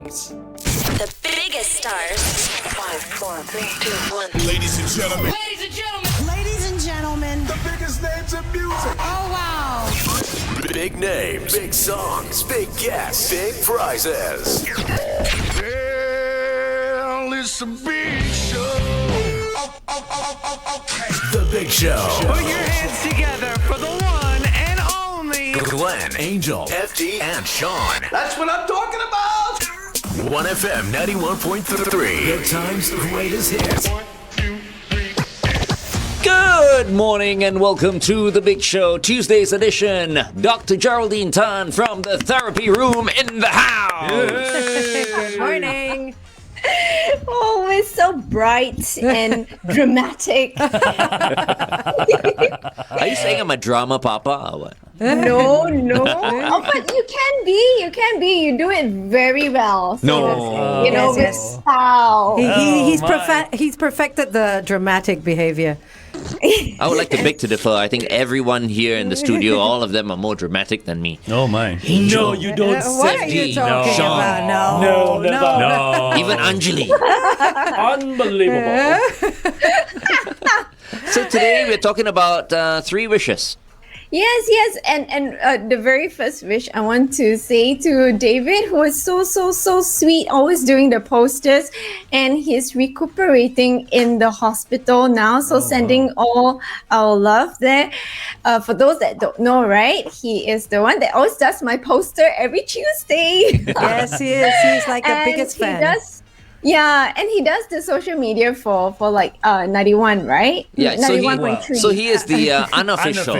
The biggest stars. 5, 4, 3, 2, 1. Ladies and gentlemen. Ladies and gentlemen. Ladies and gentlemen. The biggest names in music. Oh, wow. Big names, big songs, big guests, big prizes. Well, it's a big show. Okay. The Big Show. Put your hands together for the one and only Glenn, Angel, FD, and Sean. That's what I'm talking about. 1FM 91.3. Good times, the greatest hits. 1, 2, 3. Good morning and welcome to The Big Show, Tuesday's edition. Dr. Geraldine Tan from the therapy room in the house. Good morning. Always so bright and dramatic. Are you saying I'm a drama papa or what? No. Oh, but you can be. You do it very well. So No. with Yes. style. He's perfected the dramatic behavior. I would like to beg to differ. I think everyone here in the studio, all of them are more dramatic than me. Oh my. Angel, No, you don't What are you talking Sean. about? No, never. No. even Anjali. Unbelievable. So today we're talking about 3 wishes. Yes, and the very first wish I want to say to David, who is so sweet, always doing the posters, and he's recuperating in the hospital now. So sending all our love there. For those that don't know, right, he is the one that always does my poster every Tuesday. Yes, he is. He's like the biggest fan. Yeah, and he does the social media for like 91, right? Yeah, 91.3. so he is the unofficial,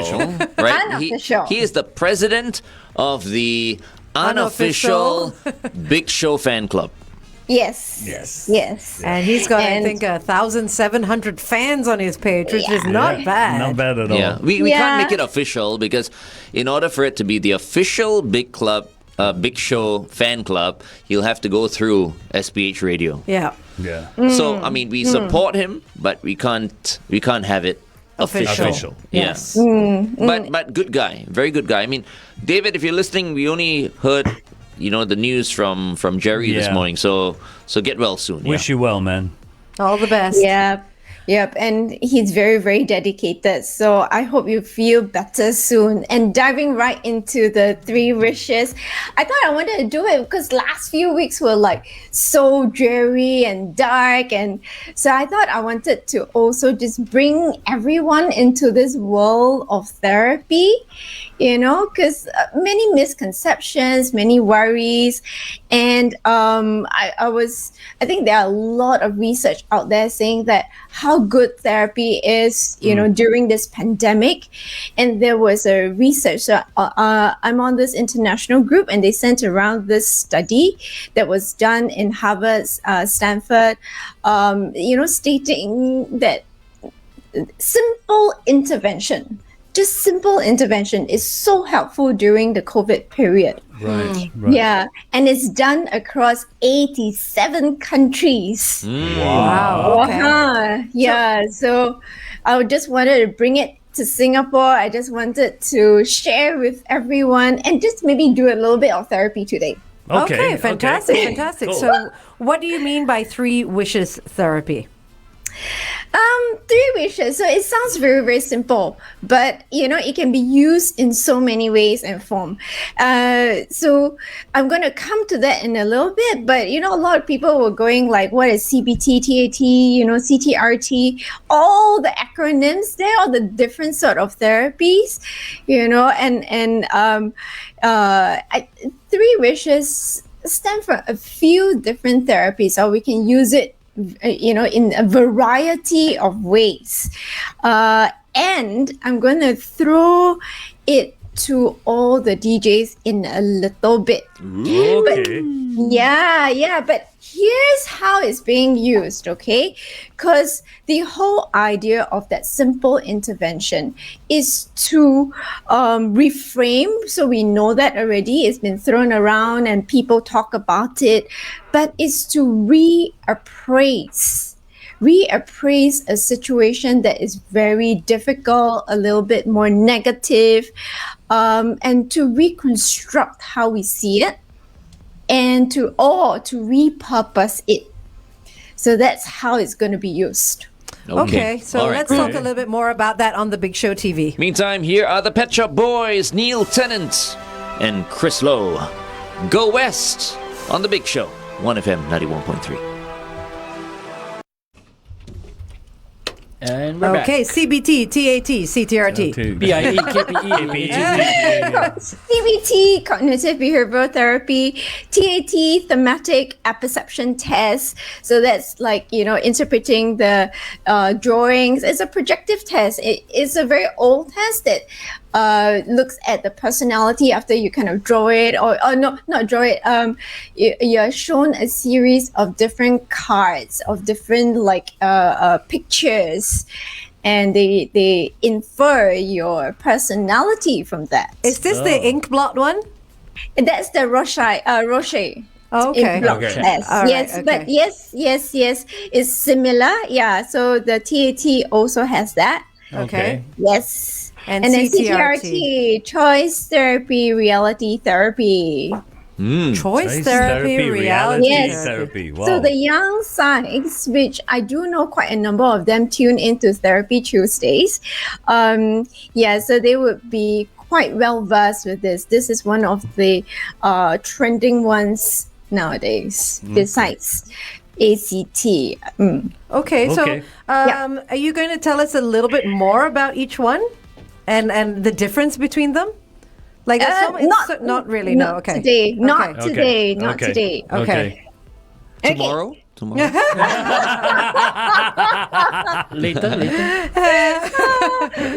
right? Unofficial. He is the president of the unofficial Big Show fan club. Yes. And he's got, I And- think, 1,700 fans on his page, which is not bad. Not bad at all. Yeah, we can't make it official because in order for it to be the official Big Show fan club, he'll have to go through SPH Radio. Yeah. Yeah. So I mean, we support him, but we can't have it official. Official. Yeah. Yes. But good guy, very good guy. I mean, David, if you're listening, we only heard the news from Jerry this Yeah. morning. So get well soon. Wish you well, man. All the best. Yep, and he's very, very dedicated. So I hope you feel better soon. And diving right into the 3 wishes, I thought I wanted to do it because last few weeks were like so dreary and dark. And so I thought I wanted to also just bring everyone into this world of therapy, because many misconceptions, many worries. And I think there are a lot of research out there saying that how good therapy is, during this pandemic. And there was a research, so I'm on this international group, and they sent around this study that was done in Harvard, Stanford, stating that simple intervention is so helpful during the COVID period. Right. Yeah, and it's done across 87 countries. Wow. Okay. Yeah, so I just wanted to bring it to Singapore. I just wanted to share with everyone and just maybe do a little bit of therapy today. Okay, fantastic. Cool. So what do you mean by 3 wishes therapy? 3 wishes. So it sounds very, very simple, but it can be used in so many ways and form. So I'm going to come to that in a little bit, but a lot of people were going like, what is CBT, TAT, CTRT, all the acronyms there, all the different sort of therapies, and 3 wishes stand for a few different therapies, or we can use it in a variety of ways. And I'm going to throw it to all the DJs in a little bit. Okay. But here's how it's being used, okay? Because the whole idea of that simple intervention is to reframe. So we know that already. It's been thrown around and people talk about it, but it's to reappraise a situation that is very difficult, a little bit more negative, and to reconstruct how we see it, and to repurpose it. So that's how it's going to be used. Okay, so All right. let's talk a little bit more about that on the Big Show TV. Meantime, here are the Pet Shop Boys, Neil Tennant and Chris Lowe. Go West on the Big Show, 1FM 91.3. And we're Okay, CBT, TAT, CTRT. BIE, KPE, CBT, cognitive behavioral therapy, TAT, thematic apperception test. So that's like, interpreting the drawings. It's a projective test. It is a very old test that looks at the personality after you kind of draw it, or no, not draw it. You're shown a series of different cards of different pictures, and they infer your personality from that. Is this the ink blot one? That's the Roche. Oh, okay. In block test. All right, Yes, okay. but yes, it's similar. Yeah, so the TAT also has that. Okay. Yes. And then CTRT. CTRT, choice therapy, reality therapy. Choice therapy, reality Yes. therapy. Wow. So the young sides, which I do know quite a number of them tune into Therapy Tuesdays. So they would be quite well versed with this. This is one of the trending ones nowadays, besides ACT. Okay, so Okay. are you going to tell us a little bit more about each one and the difference between them? Like, not really. No, okay. Today. Not Okay. today. Not Okay. today. Okay. Tomorrow? later.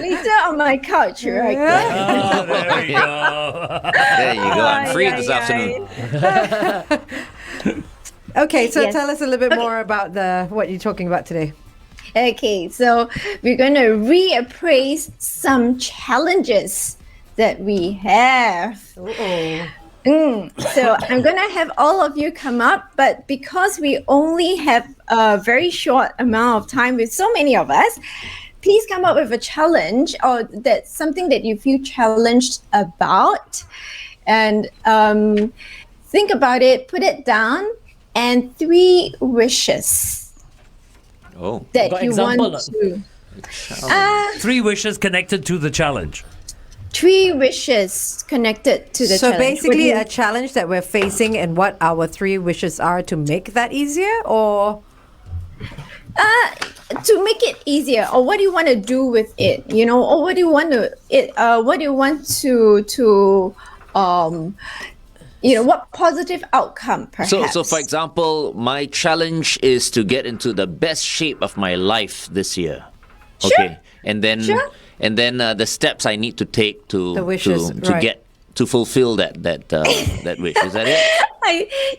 Later on my couch, right? Oh, there we go. There you go. I'm free this afternoon. Okay, so Yes. tell us a little bit more about what you're talking about today. Okay, so we're going to reappraise some challenges that we have. So I'm going to have all of you come up, but because we only have a very short amount of time with so many of us, please come up with a challenge or that's something that you feel challenged about, and think about it, put it down, and 3 wishes Oh. that Got you example, want to. 3 wishes connected to the challenge. 3 wishes connected to the So challenge. basically, Would a challenge that we're facing and what our 3 wishes are to make that easier, or to make it easier, or what do you want to do with it? Or what do you want to what positive outcome, perhaps? So for example, my challenge is to get into the best shape of my life this year. Okay. And then the steps I need to take to The wishes, to right. get to fulfill that wish. Is that it?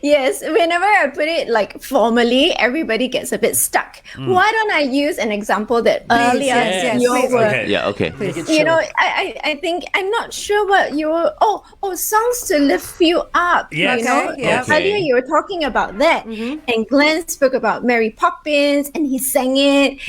Yes, whenever I put it like formally, everybody gets a bit stuck. Why don't I use an example that earlier yes, you please. were Okay. Yeah, okay. I think I'm not sure what you were songs to lift you up. Yes. Okay, yeah. Earlier you were talking about that, and Glenn spoke about Mary Poppins, and he sang it.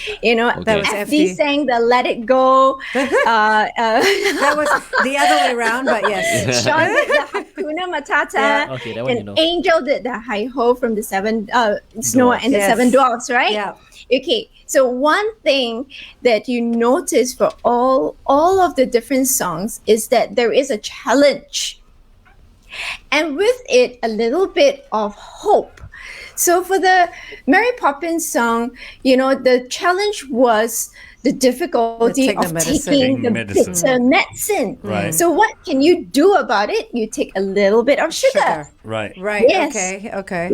That was FD FD. sang the Let It Go. that was the other way around, but yes. Sean did the Hakuna Matata, Yeah, okay, that one and you know. Angel did the Hi Ho from the Snow and the Yes. 7 Dwarfs, right? Yeah. Okay, so one thing that you notice for all of the different songs is that there is a challenge, and with it a little bit of hope. So for the Mary Poppins song, the challenge was the difficulty Take the of medicine. taking the Medicine. bitter medicine. Right. So what can you do about it? You take a little bit of sugar. Right. Right. Yes. Okay.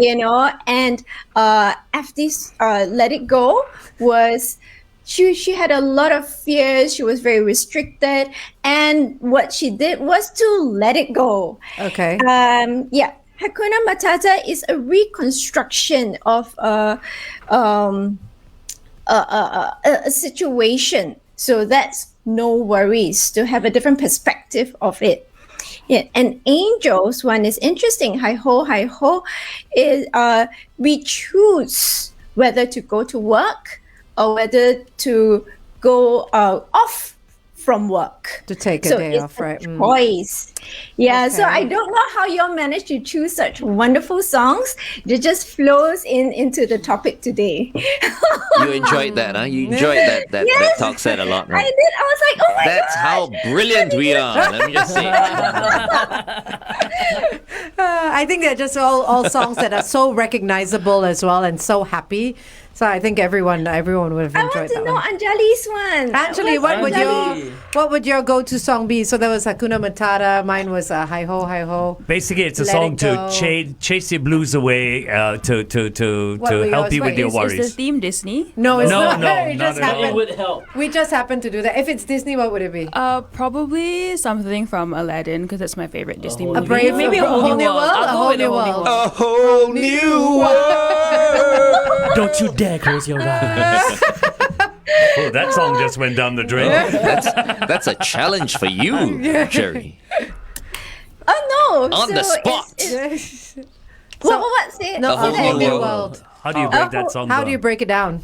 And after Let It Go was she had a lot of fears. She was very restricted, and what she did was to let it go. Okay. Hakuna Matata is a reconstruction of a situation, so that's no worries, to have a different perspective of it. Yeah, and Angels one is interesting. Hi ho, is we choose whether to go to work or whether to go off from work. To take a So day it's off, a right? choice. Yeah, so Okay. I don't know how y'all managed to choose such wonderful songs. It just flows into the topic today. You enjoyed that, huh? You enjoyed that Yes. talk set a lot, I right? did. I was like, oh my That's gosh. how brilliant we are. Let me just say. I think they're just all songs that are so recognizable as well and so happy. So I think everyone would have I enjoyed want to that know one. Anjali's one. Actually, Anjali? what would your go-to song be? So there was Hakuna Matata. Mine was Hi Ho Hi Ho. Basically, it's a Let song it to go. chase your blues away, to What were help yours? you with Wait, your Is worries. the theme Disney? No, it's No, not. no, it not just at all. It happened. would help. We just happened to do that. If it's Disney, what would it be? Probably something from Aladdin because that's my favorite Disney Whole movie. A Brave Maybe a whole new world. A I'll Whole go with New a whole new World. world. A whole new world. Don't you dare close your eyes. Oh, that song just went down the drain. That's a challenge for you, Jerry. Oh no! On the So spot. What? Say No, A Whole A Whole New New World. World. How do you break that song How down? do you break it down?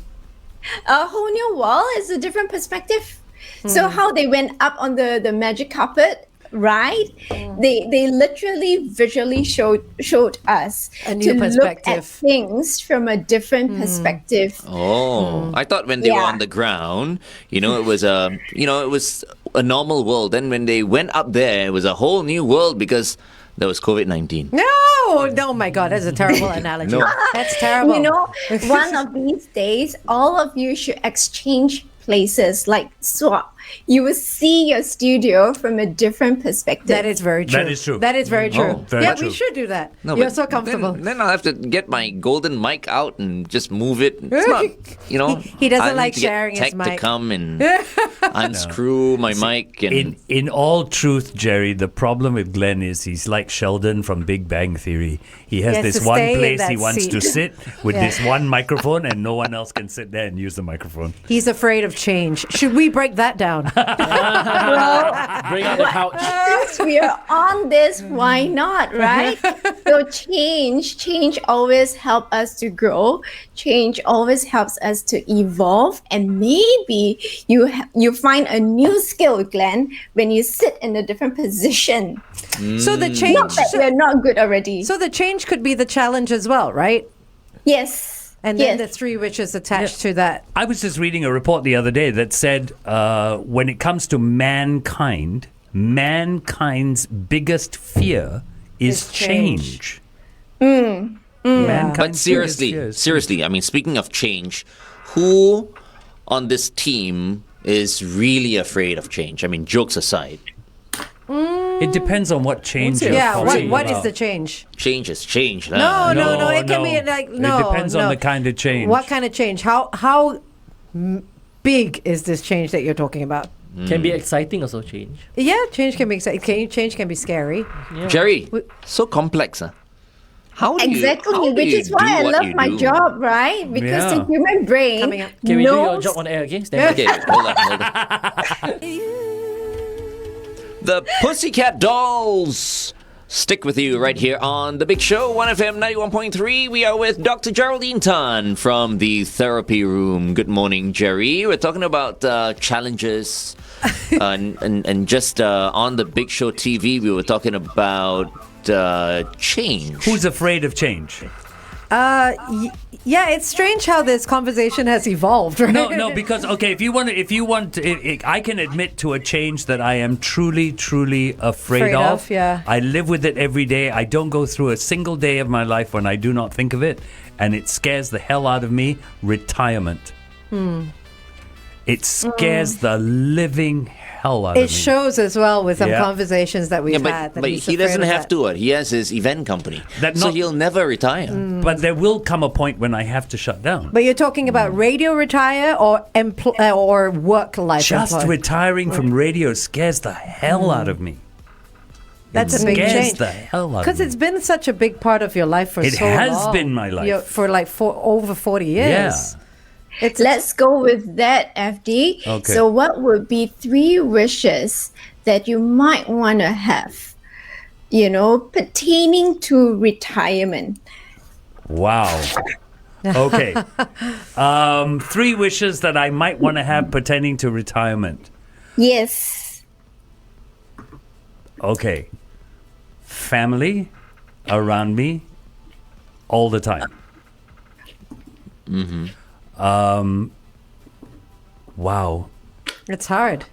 A whole new world is a different perspective. So how they went up on the magic carpet, right? They literally visually showed us A new to perspective. look at things from a different perspective. Oh, I thought when they were Yeah. on the ground, it was a normal world. Then when they went up there, it was a whole new world because there was COVID-19. No, oh my God, that's a terrible analogy. No. That's terrible. You know, one of these days, all of you should exchange places, like swap. You will see your studio from a different perspective. That is very true. That is true. That is very true. Oh, very yeah, true. we should do that. No, You're but so comfortable. Then I'll have to get my golden mic out and just move it. It's not, He doesn't I need like to get sharing his tech to mic. come and unscrew my mic and In all truth, Jerry, the problem with Glenn is he's like Sheldon from Big Bang Theory. He has He has this to one stay in place he that wants to seat. sit with Yeah. this one microphone, and no one else can sit there and use the microphone. He's afraid of change. Should we break that down? Bring out the couch. Since we are on this, why not, right? So change always helps us to grow. Change always helps us to evolve, and maybe you find a new skill, Glenn, when you sit in a different position. So the change. Not that we're not good already. So the change could be the challenge as well, right? Yes. And then the three wishes attached to that. I was just reading a report the other day that said when it comes to mankind's biggest fear is Is change. change. Mankind's But seriously, biggest fear is change. I mean, speaking of change, who on this team is really afraid of change? I mean, jokes aside, It depends on what change you're Yeah. talking What is about. the change? change is change. No, lah. no. It can be no. like no. It depends on no. the kind of change. What kind of change? How big is this change that you're talking about? Can be exciting also, change. Yeah, change can be exciting. Change can be scary. Jerry, so complex, huh? How do Exactly, you, how do which you is why do I what love you my do? job, right? Because Yeah. the human brain Coming up. Can we do your knows job on air again? Stand Okay, hold on. The Pussycat Dolls. Stick with you right here on The Big Show, 1FM 91.3. We are with Dr. Geraldine Tan from the Therapy Room. Good morning, Jerry. We're talking about challenges. and just on The Big Show TV, we were talking about change. Who's afraid of change? Yeah, it's strange how this conversation has evolved, right? No, because okay, if you want, I can admit to a change that I am truly afraid of. Yeah. I live with it every day. I don't go through a single day of my life when I do not think of it, and it scares the hell out of me. Retirement. It scares the living hell out of me. It shows as well with some Yeah. conversations that we've Yeah, had. That but he's he afraid doesn't of have that. to. He has his event company. That So not- he'll never retire. But there will come a point when I have to shut down. But you're talking about radio retire or or work life Just employ? retiring from radio scares the hell out of me. That's It a big scares change. the hell out of Because me. it's been such a big part of your life for It so long. has been my life. For like over 40 years. It's Let's go with that, FD. Okay. So, what would be 3 wishes that you might want to have, pertaining to retirement? Wow. Okay. 3 wishes that I might want to have pertaining to retirement. Yes. Okay. Family around me all the time. Wow. It's hard.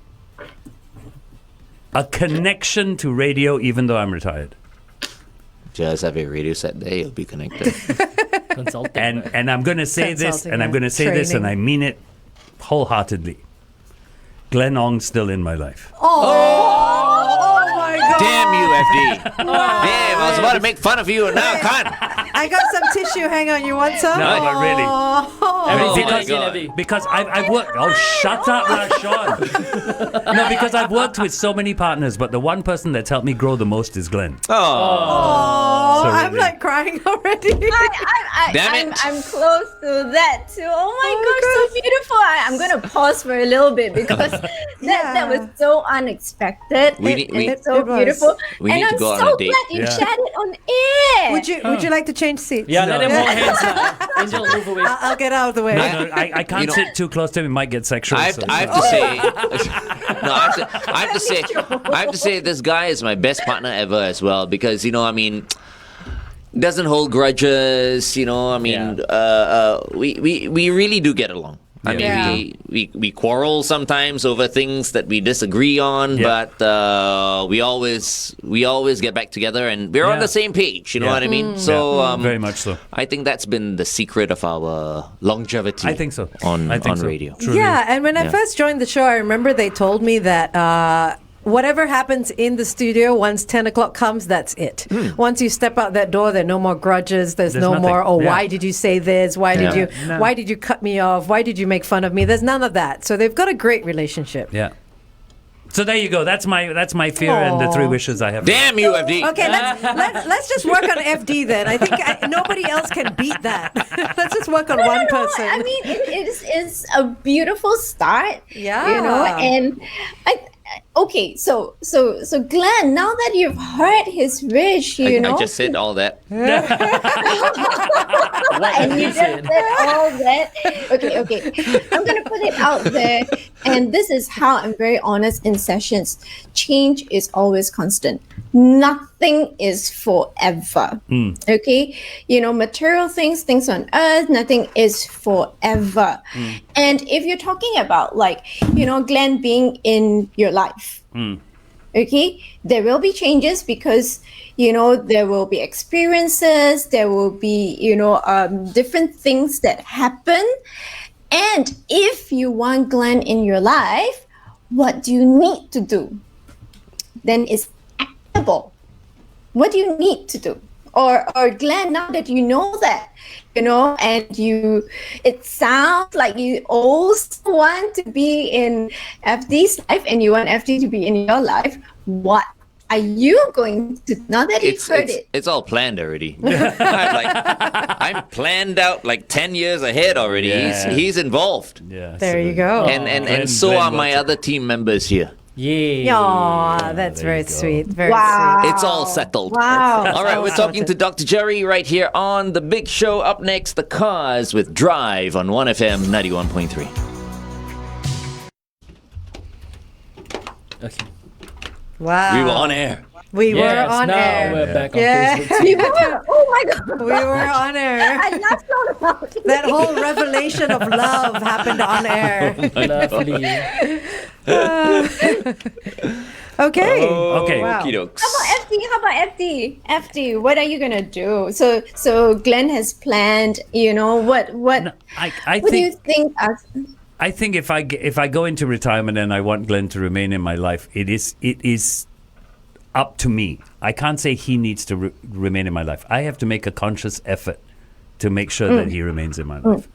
A connection to radio even though I'm retired. Just have a radio set there, you'll be connected. Consulting. And I'm going to say this, Consulting, and I'm yeah. going to say this, and Training. I mean it wholeheartedly. Glenn Ong's still in my life. Oh my God. Damn you, FD. Damn, I was about to make fun of you, and now I can't. I got some tissue. Hang on. You want some? No, but really. Oh. Oh my because, God. because I've worked. Oh, shut up, Rashon. No, because I've worked with so many partners, but the one person that's helped me grow the most is Glenn. Oh, Oh, So I'm really. like crying already. Damn it. I'm close to that too. Oh my gosh, so beautiful. I'm going to pause for a little bit because that was so unexpected. It's so it was. beautiful. We and need to I'm go on so a date. glad you Yeah. shared it on air. Would you like to change seats? Yeah, let them hold hands now. Angel, move away. I'll get out of the way. No, I can't You know- sit too close to him. It might get sexual. I have, so- I have to say, no, I have to say, this guy is my best partner ever as well because doesn't hold grudges. We really do get along. I mean, Yeah. we quarrel sometimes over things that we disagree on, Yeah. but we always get back together and we're on Yeah. the same page. You know Yeah. what I mean? So very much so. I think that's been the secret of our longevity. I think so. On I think on so. radio. Truly. Yeah, and when I Yeah. first joined the show, I remember they told me that whatever happens in the studio, once 10 o'clock comes, that's it. Once you step out that door, there are no more grudges. There's no nothing. more, Yeah. why did you say this? Why did Yeah. you why did you cut me off? Why did you make fun of me? There's none of that. So they've got a great relationship. Yeah. So there you go. That's my fear and the three Aw. wishes I have. Damn you, FD. Okay, let's just work on FD then. I think nobody else can beat that. Let's just work on one person. I mean, it's a beautiful start. Yeah. You know, and okay, so Glenn, now that you've heard his wish, you know, I just said all that. and you just said all that. Okay. I'm gonna put it out there, and this is how I'm very honest in sessions. Change is always constant. Nothing is forever. Okay, material things on earth, nothing is forever. And if you're talking about Glenn being in your life, okay, there will be changes because there will be experiences, there will be different things that happen. And if you want Glenn in your life, what do you need to do? Then it's actionable. What do you need to do? Or Glenn, now that you know that, and it sounds like you also want to be in FD's life and you want FD to be in your life, what are you going to, now that you've heard it? It's all planned already. I'm planned out like 10 years ahead already. Yeah. He's involved. Yeah. There you go. And so Glenn are my Wilson. other team members here. Yay. Aw, that's there you very go. sweet. Very Wow. sweet. It's all settled. Wow. All right, we're talking to Dr. Jerry right here on The Big Show. Up next, The Cars with Drive on 1FM 91.3. Okay. Wow. We were on air. We were Yes, on now air. we're back on Yeah. Facebook. You were? Oh my God. We were on air. I'm not thought about it. That whole revelation of love happened on air. Lovely. Okay. Okay. Wow. Okey-dokes. How about FD? FD, what are you gonna do? So Glenn has planned. What I what do you think think? I think if I go into retirement and I want Glenn to remain in my life, it is up to me. I can't say he needs to remain in my life. I have to make a conscious effort to make sure that he remains in my life.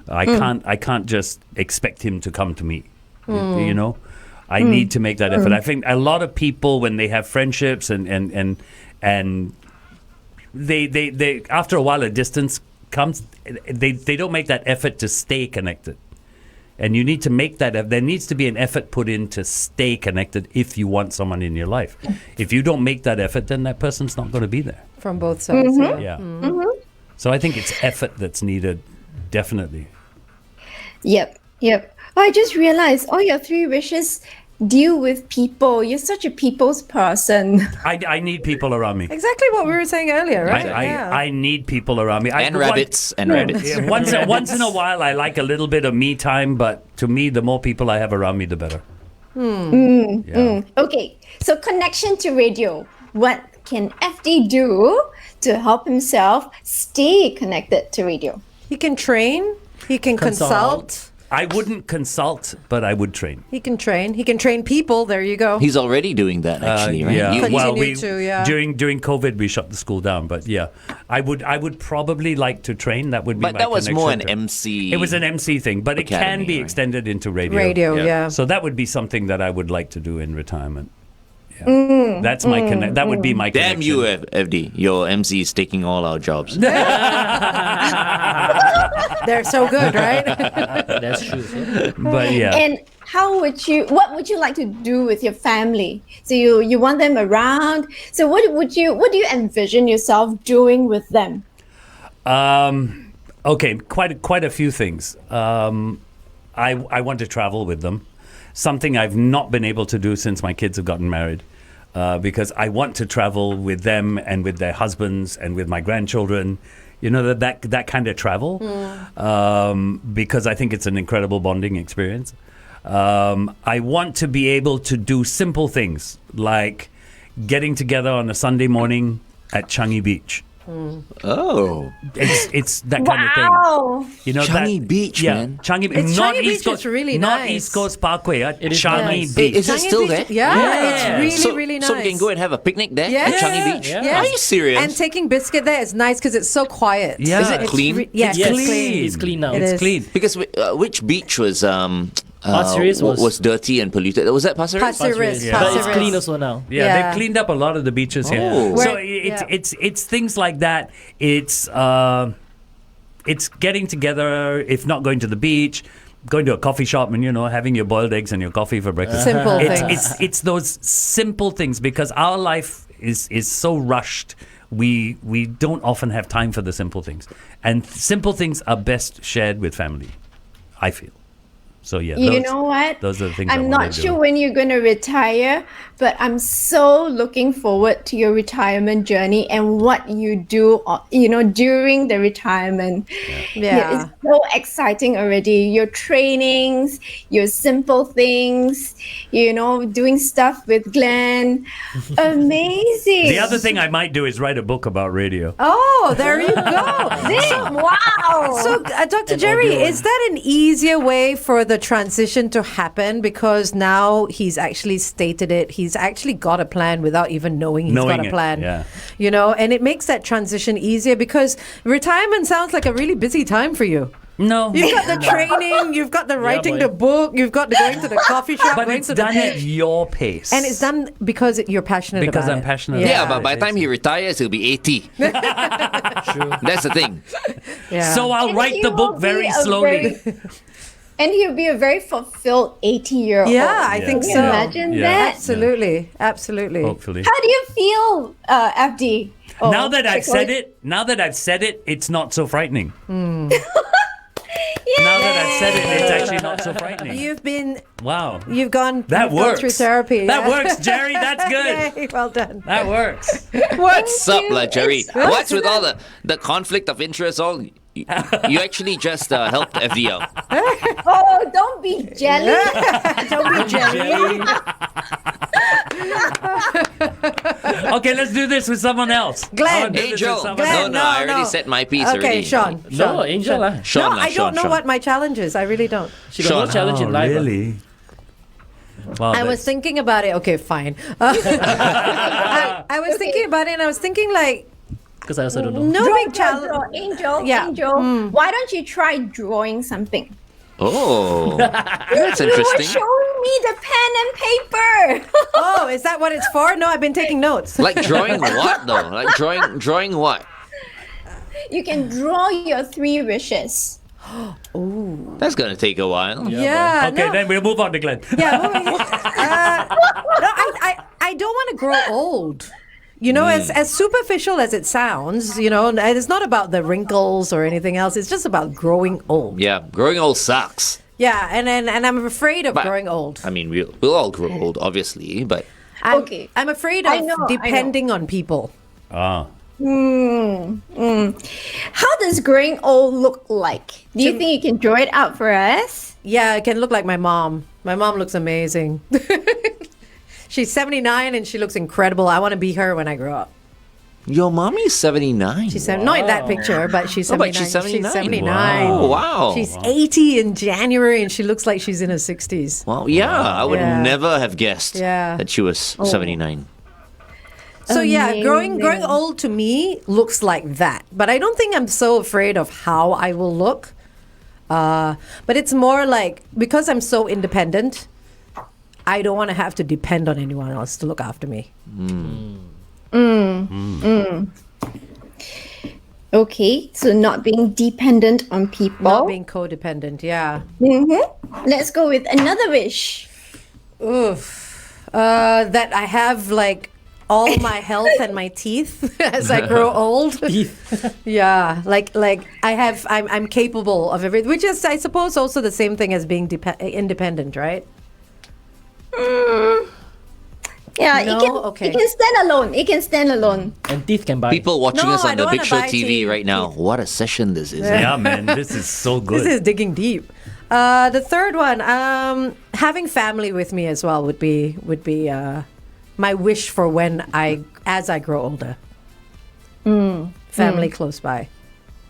I can't just expect him to come to me. I need to make that effort. I think a lot of people, when they have friendships and they after a while a distance comes, they don't make that effort to stay connected. And you need to make that. There needs to be an effort put in to stay connected if you want someone in your life. If you don't make that effort, then that person's not going to be there. From both sides. Yeah. So I think it's effort that's needed, definitely. Yep. Oh, I just realized all your three wishes deal with people? You're such a people's person. I need people around me. Exactly what we were saying earlier, right? I need people around me. And rabbits. Yeah, once in a while, I like a little bit of me time, but to me, the more people I have around me, the better. Okay, so connection to radio. What can FD do to help himself stay connected to radio? He can train. He can consult. I wouldn't consult, but I would train. He can train. He can train people. There you go. He's already doing that, actually, right? Yeah. Continue to, yeah. During COVID, we shut the school down. But yeah, I would probably like to train. That would be. But my that was more an connection to- MC. It was an MC thing, but it can academy, be right? extended into radio. Radio, yeah. So that would be something that I would like to do in retirement. Yeah. That's my connect. That would be my Damn connection. you, FD. Your MC is taking all our jobs. They're so good, right? That's true. Yeah. But yeah. And what would you like to do with your family? So you want them around. So what do you envision yourself doing with them? Okay, quite a few things. I want to travel with them. Something I've not been able to do since my kids have gotten married. Because I want to travel with them and with their husbands and with my grandchildren. You know, that kind of travel. Because I think it's an incredible bonding experience. I want to be able to do simple things like getting together on a Sunday morning at Changi Beach. Oh. It's that kind of thing. Wow. You know, Changi Beach, man. Changi Beach. It's Not Changi East Beach Coast. is really not nice. East Coast Parkway. It is Changi nice. Beach. Is it Changi still Beach- there? Yeah, it's really nice. So we can go and have a picnic there Yes. at Changi Beach? Yeah. Are you serious? And taking biscuit there is nice because it's so quiet. Yeah. Is it It's clean? yes, Yes, it's clean. it's clean now. It It's is. clean. Because which beach was Pasir Ris was- dirty and polluted? Was that Pasir Ris? Pasir Ris. Yeah. But Pasir it's Ris. clean also now. Yeah, Yeah. they've cleaned up a lot of the beaches here. Oh. So Where- it's things like that. It's getting together, if not going to the beach, going to a coffee shop and having your boiled eggs and your coffee for breakfast. Simple things. It's those simple things because our life is so rushed. We don't often have time for the simple things, and simple things are best shared with family, I feel. So yeah, You know what? Those are the things I I'm wanna not do. sure when you're going to retire, but I'm so looking forward to your retirement journey and what you do, during the retirement. Yeah. It's so exciting already. Your trainings, your simple things, doing stuff with Glenn. Amazing. The other thing I might do is write a book about radio. Oh, there you go. Wow. So, Dr. Jerry, is that an easier way for the transition to happen? Because now he's actually stated it. He's actually got a plan without even knowing he's Knowing got a it, plan. yeah. And it makes that transition easier because retirement sounds like a really busy time for you. No. You've got the training, you've got the writing the book, you've got the going to the coffee shop, But going it's to the done at your pace. and it's done because you're passionate Because about I'm it. passionate Yeah, about but by the time he retires, he'll be 80. That's the thing. Yeah. So I'll And write he the will book be very a slowly. And he'll be a very fulfilled 80-year-old. Yeah, I think Can you so. imagine Yeah. that? Absolutely. Absolutely. Hopefully. How do you feel, FD? Oh, Now that I've because- said it, it's not so frightening. Now that I've said it, it's actually not so frightening. You've Wow. gone That you've gone works. through therapy. That yeah. works, Jerry. That's good. Yay, well done. That works. What's up, you. Jerry? It's What's with all the conflict of interest? You actually just helped FD out. Oh, don't be jelly. Don't be jelly. Okay, let's do this with someone else. Glenn. I wanna do this with Angel. someone Glenn, else. No, I already said my piece Okay, already. Sean. No, Angel lah. Sean, No, I don't know what my challenge is. I really don't. She got no challenge in life. Really? Wow, I was that's- thinking about it. Okay, fine. I was thinking about it and I was thinking like, Because I also don't know. no Draw, big draw, challenge. draw. Angel, Yeah. Angel. Why don't you try drawing something? Oh, that's You were interesting. showing me the pen and paper. Oh, is that what it's for? No, I've been taking notes. Like drawing what though? Like drawing what? You can draw your 3 wishes. That's gonna take a while. Yeah. Okay, no. then we'll move on to Glenn. Yeah. No, I don't want to grow old. As superficial as it sounds, and it's not about the wrinkles or anything else. It's just about growing old. Yeah, growing old sucks. Yeah, and I'm afraid of But- growing old. I mean, we'll all grow old, obviously, but I'm afraid of I know. depending on people. Ah. How does growing old look like? Do you think you can draw it out for us? Yeah, it can look like my mom. My mom looks amazing. She's 79 and she looks incredible. I want to be her when I grow up. your mommy's 79. She's not in that picture, but she's 79. but she's 79. She's 79. Oh, wow. She's 80 in January and she looks like she's in her 60s. Well, yeah, I would Yeah. never have guessed Yeah. that she was 79. So yeah, growing Amazing. old to me looks like that. But I don't think I'm so afraid of how I will look. But it's more like because I'm so independent, I don't want to have to depend on anyone else to look after me. Okay, so not being dependent on people. Not being codependent, yeah. Let's go with another wish. Oof. That I have like all my health and my teeth as I grow old. Yeah, like I'm capable of everything, which is I suppose also the same thing as being independent, right? Yeah, No? it can. Okay. It can stand alone. It can stand alone. And teeth can buy. People watching No, us I on the don't Big wanna Show buy TV tea. right now. What a session this is. Yeah, man, this is so good. This is digging deep. The third one, having family with me as well would be my wish for as I grow older. Family close by.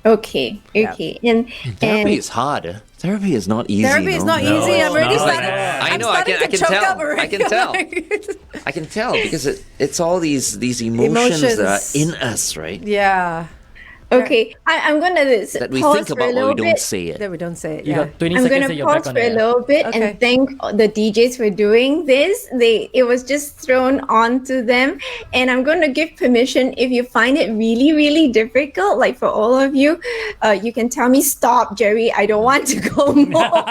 Okay. Okay. And Therapy is hard. Therapy is not easy. Therapy is not No, easy. I'm it's already not. starting. I I'm know. I starting can to choke tell. up already. I can tell. I can tell because it's all these emotions that are Emotions. in us, right? Yeah, okay, I'm gonna That we pause think for a about but little we don't bit. say it. that we don't say it. You Yeah. got 20 I'm seconds gonna and you're back pause on for a air. little bit Okay. and thank the DJs for doing this. It was just thrown onto them, and I'm gonna give permission if you find it really, really difficult. Like for all of you, you can tell me stop, Jerry. I don't want to go more.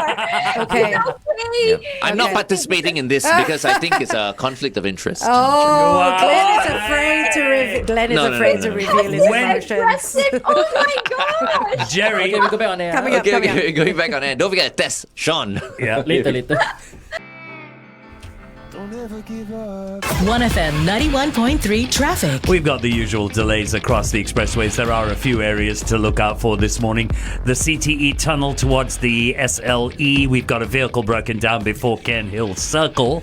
Okay. Okay. I'm not Okay. participating in this because I think it's a conflict of interest. Oh, Glenn is afraid to Glenn is No, no, afraid no, to no. reveal his When- emotions. Aggressive. Oh my gosh. Jerry. Okay, we go back on air. Coming up. Okay, going back on air. Don't forget to test Sean. Yeah. Later. 1FM 91.3 traffic. We've got the usual delays across the expressways. There are a few areas to look out for this morning. The CTE tunnel towards the SLE. We've got a vehicle broken down before Cairn Hill Circle.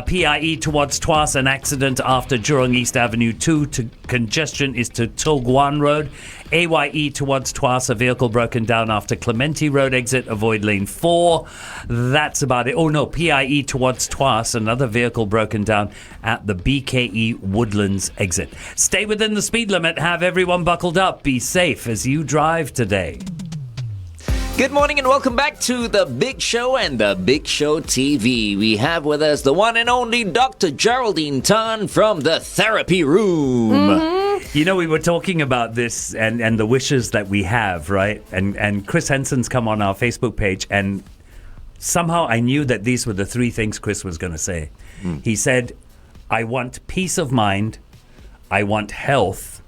PIE towards Tuas, an accident after Jurong East Avenue 2. Congestion is to To Guan Road. AYE towards Tuas, a vehicle broken down after Clementi Road exit. Avoid lane 4. That's about it. Oh no, PIE towards Tuas, another vehicle broken down at the BKE Woodlands exit. Stay within the speed limit. Have everyone buckled up. Be safe as you drive today. Good morning and welcome back to The Big Show and The Big Show TV. We have with us the one and only Dr. Geraldine Tan from the Therapy Room. You know, we were talking about this and the wishes that we have, right? And Chris Henson's come on our Facebook page, and somehow I knew that these were the three things Chris was going to say. He said, I want peace of mind, I want health,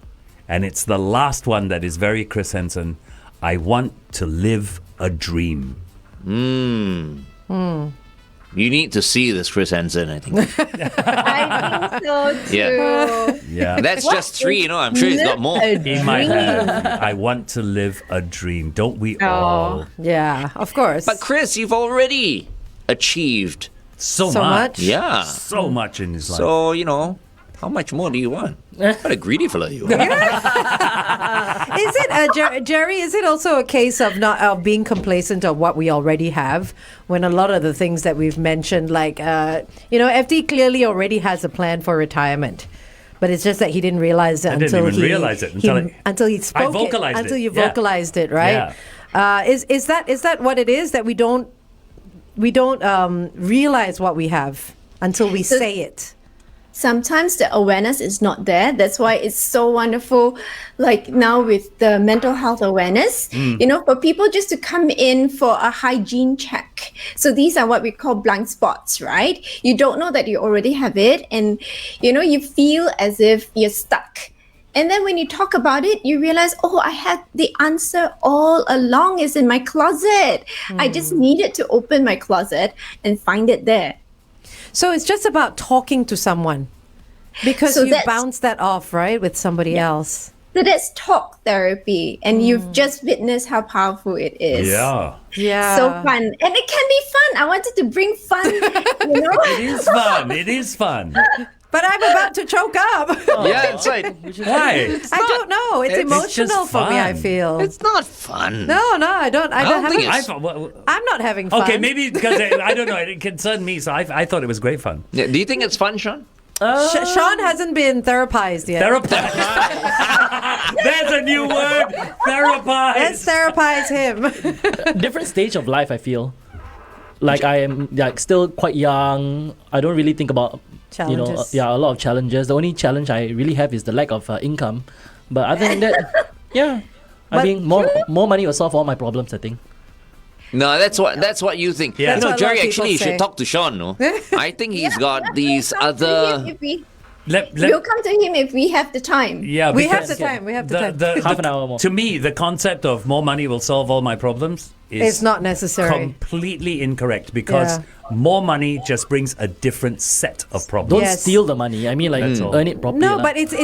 and it's the last one that is very Chris Henson. I want to live a dream. You need to see this Chris Hansen, I think. I think so too. Yeah. Yeah. That's just three, I'm sure he's got more. In my head, I want to live a dream. Don't we all? Yeah, of course. But Chris, you've already achieved. So So much. much? Yeah. So much in his life. So, how much more do you want? What a greedy fellow you are. Is it, Jerry? Is it also a case of not being complacent of what we already have? When a lot of the things that we've mentioned, like FD clearly already has a plan for retirement, but it's just that he didn't realize it I didn't even realize it until he spoke vocalized it, until it. you Yeah. vocalized it, right? Is that what it is, that we don't realize what we have until we say it? Sometimes the awareness is not there. That's why it's so wonderful, like now with the mental health awareness, for people just to come in for a hygiene check. So these are what we call blind spots, right? You don't know that you already have it, and you feel as if you're stuck. And then when you talk about it, you realize, oh, I had the answer all along. It's in my closet. I just needed to open my closet and find it there. So it's just about talking to someone because So you that's- bounce that off, right, with somebody else. So that's talk therapy. And you've just witnessed how powerful it is. Yeah. Yeah. So fun. And it can be fun. I wanted to bring fun, you know? It is fun. It is fun. But I'm about to choke up. Yeah, it's like Why? I don't know. It's emotional just for me, I fun. feel. it's not fun. No, I don't don't think have it's- I'm not having fun. Okay, maybe because I don't know. It concerned me, so I thought it was great fun. Yeah, do you think it's fun, Sean? Sean hasn't been therapized yet. There's a new word. Therapized. Let's therapize him. Different stage of life, I feel. Like I am like still quite young. I don't really think about Challenges. a lot of challenges. The only challenge I really have is the lack of income. But other than that, yeah. I But- mean, more money will solve all my problems, I think. No, that's what you think. Yeah. You That's know, what a lot Jerry, of actually, you people should say. talk to Sean, no? I think he's got these We'll come to other... him if we- Let- We'll come to him if we have the time. Yeah, We have because the time. We have the time. Half an hour more. To me, the concept of more money will solve all my problems is It's not necessary. completely incorrect because Yeah. more money just brings a different set of problems. Don't Yes. steal the money. I mean, like, That's all. earn it properly. No, lah. but it's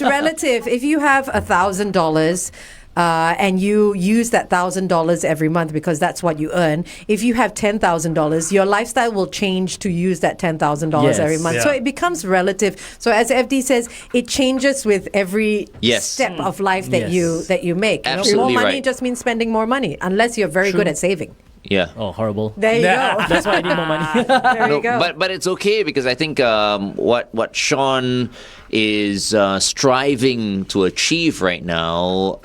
relative. If you have $1,000 and you use that $1,000 every month because that's what you earn, if you have $10,000, your lifestyle will change to use that $10,000 every Yes. month. So Yeah. it becomes relative. So as FD says, it changes with every Yes. step of life that Yes. you make. You know, Absolutely more money right. just means spending more money, unless you're very good at saving. Yeah. Oh, horrible. There you go. That's why I need more money. There No, you go. but it's okay because I think what Sean is striving to achieve right now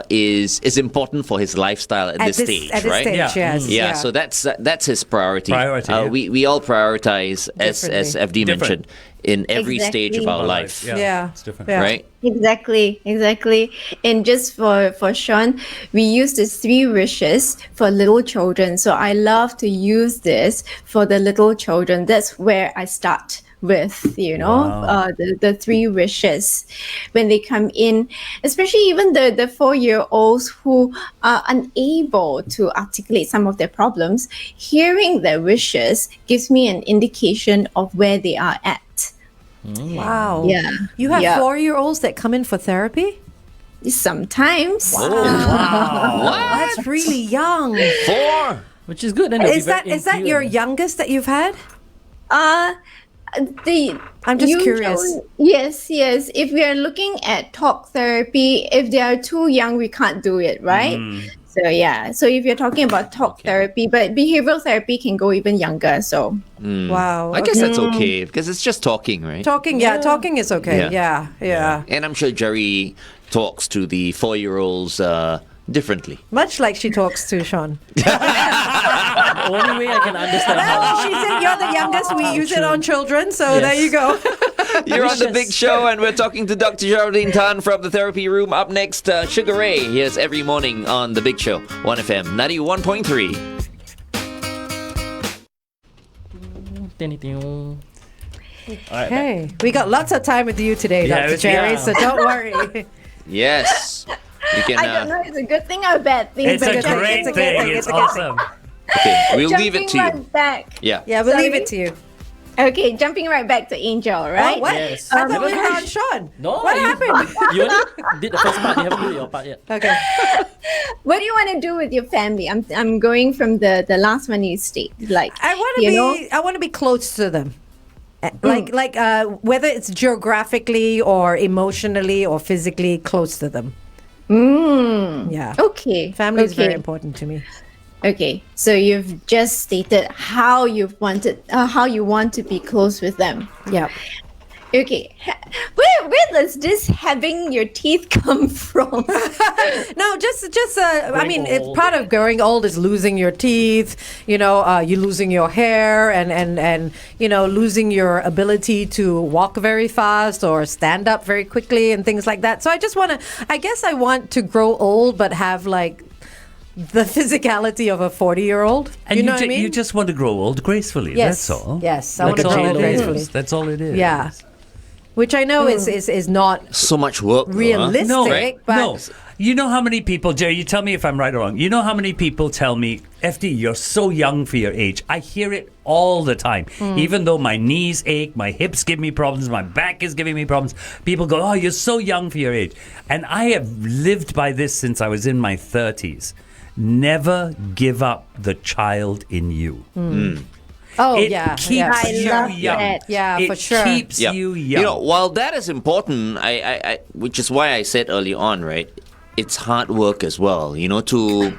is important for his lifestyle at this stage, at this right? stage, Yeah. yes. Yeah, so that's his priority. Priority, yeah. We all prioritize as Differently. FD Different. mentioned in every stage of Exactly. our life, Yeah. It's different. Yeah. right? Exactly. And just for Sean, we use the 3 wishes for little children. So I love to use this for the little children. That's where I start with, Wow. the 3 wishes when they come in, especially even the 4-year-olds who are unable to articulate some of their problems. Hearing their wishes gives me an indication of where they are at. Wow. Yeah. You have Yeah. 4-year-olds that come in for therapy? Sometimes. That's really young. 4. Which is good. Then they'll be Is that very your influent. youngest that you've had? I'm just curious. Yes. If we are looking at talk therapy, if they are too young, we can't do it, right? So yeah. So if you're talking about talk therapy, but behavioral therapy can go even younger. So Wow. I guess that's okay because it's just talking, right? Talking is okay. Yeah. And I'm sure Jerry talks to the 4-year-olds differently. Much like she talks to Sean. The only way I can understand how. Well, she said you're the youngest. We use it on children, so there you go. You're on the Wishes. big show, and we're talking to Dr. Geraldine Tan from the therapy room. Up next, Sugar Ray. Here's every morning on the big show, 1FM 91.3. Okay, we got lots of time with you today, Yeah, Dr. it's- Jerry. yeah. So don't worry. Yes. You can. I don't know, it's a good thing or a bad thing. It's but a great it's a good thing. thing, It's it's a good thing. awesome. Okay, we'll leave it to Jumping you. right back. Yeah. Yeah, we'll leave Sorry? it to you. Okay, jumping right back to Angel, right? Oh, what? Yes. I thought we were on Sean. No, What you- happened? You only did the first part. You haven't done your part yet. Okay. What do you want to do with your family? I'm going from the last one you state. Like I want you know? to be close to them. Like whether it's geographically or emotionally or physically close to them. Yeah. Okay. Family is very okay. important to me. Okay, so you've just stated how you want to be close with them. Yeah. Okay, where does this having your teeth come from? No, just I mean, it's old. part of growing old is losing your teeth. You know, you losing your hair and you know losing your ability to walk very fast or stand up very quickly and things like that. So I guess I want to grow old but have like the physicality of a 40-year-old. And you know what I mean? you just want to grow old gracefully. Yes. That's all. Yes, I want to That's grow all old it is. gracefully. That's all it is. Yeah. which I know is not So much work. though, huh? realistic. No, but no. You know how many people, Jerry, you tell me if I'm right or wrong. You know how many people tell me, FD, you're so young for your age. I hear it all the time. Even though my knees ache, my hips give me problems, my back is giving me problems. People go, oh, you're so young for your age. And I have lived by this since I was in my 30s. Never give up the child in you. Oh, It yeah. keeps yeah. you love young. that. Yeah, it for sure. keeps Yeah. you young. You know, while that is important, I which is why I said early on, right? It's hard work as well. You know, to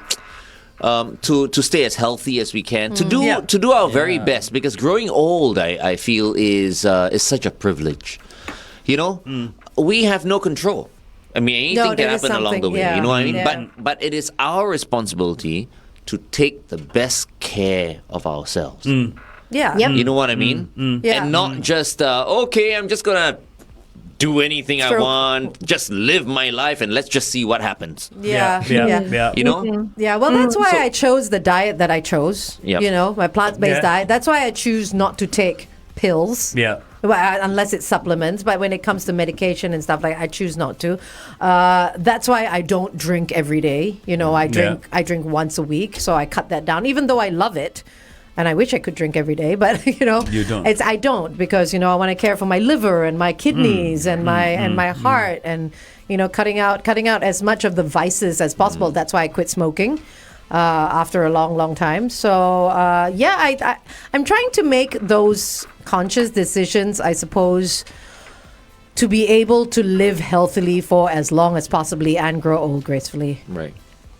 stay as healthy as we can, to do our very best. Because growing old, I feel is such a privilege. You know, we have no control. I mean, anything can that is happen along the something, way. yeah. You know what I mean? Yeah. But it is our responsibility to take the best care of ourselves. Yeah. Yep. You know what I mean? Yeah. And not just okay, I'm just gonna do anything I True. want, just live my life, and let's just see what happens. Yeah. yeah. You know? Yeah, well, that's why I chose the diet that I chose. Yep. You know, my plant-based Yeah. diet. That's why I choose not to take pills. Yeah. Unless it's supplements, but when it comes to medication and stuff, like I choose not to. That's why I don't drink every day. You know, I drink once a week, so I cut that down. Even though I love it, and I wish I could drink every day, but you know, You don't. I don't because I want to care for my liver and my kidneys and my heart, and cutting out as much of the vices as possible. That's why I quit smoking. After a long time. So, I'm trying to make those conscious decisions, I suppose, to be able to live healthily for as long as possibly and grow old gracefully. Right.